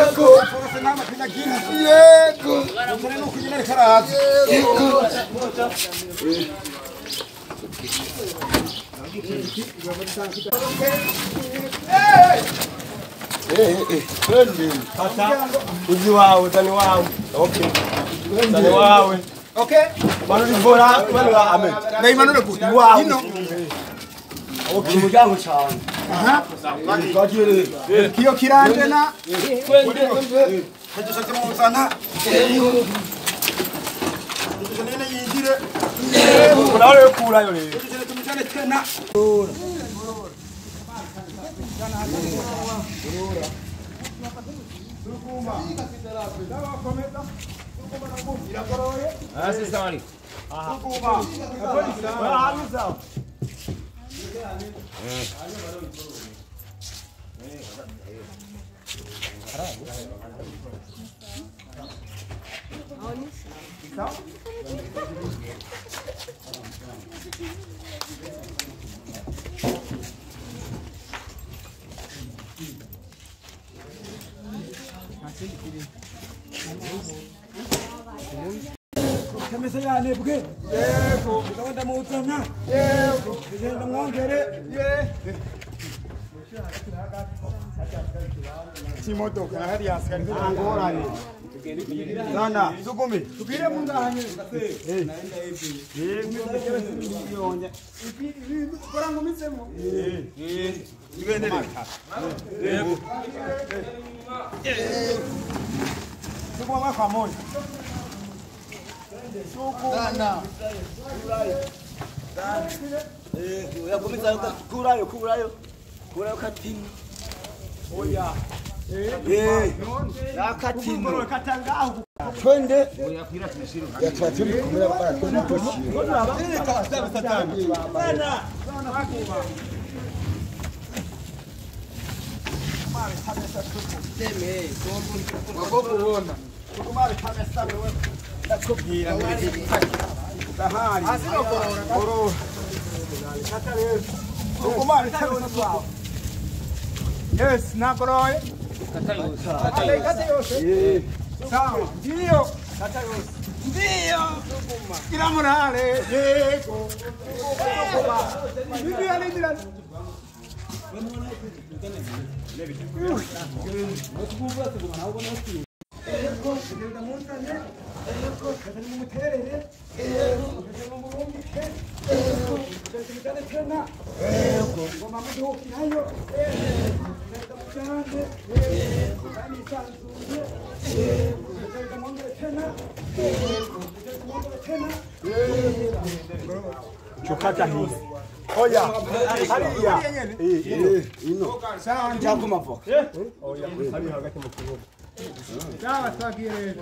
Yego. Nama kinagira. Yego. Umuntu kugira karazi. Yego. Twende. Tata. Uzi wawe, tani wawe. Okay. Tani wawe. Okay. Bano nivora, bano amen. Na imanure ku. Wawe. Ino. Okay. Umuryango cyane. Aha. Twagire. Kiyo kirande na. Twende. Hajishate mu sana. Nene yinjire. Unawe kurayo rero. Tumujane tena. Assistani. Kamese yane bwe. Yego. Ndabona mutana. Yego. Ngenda mwongere. Simotoka hali yasikari ngorane. Sana. Sukumi. Tugire mundahanye. Naenda hivi. Yonye. Korango misemo. Tugende. Yego. Sukuma kwa moyo. Sana. Yakomeza kurayo. Kurayo katini. Oya. Nakatini. Katangaho. Twende. Yatwatimi kumira bara twende tushiro. Sana. Wagokuona. Tukumari kamesa wewe. Nakubwira ngiki. Sahari. Asino korora. Kata wewe. Tukumari kamesa wawe. Yes, nakoroye. Kata yose. Sawa. Ndio. Kata yose. Ndio. Kila murale. Yego. Ndio alindira. Chukata hizi. Oya. Haliya. Ino. Sawa njako mavoka. Oya. Hali hagati mu kibuga. Sawa twagire.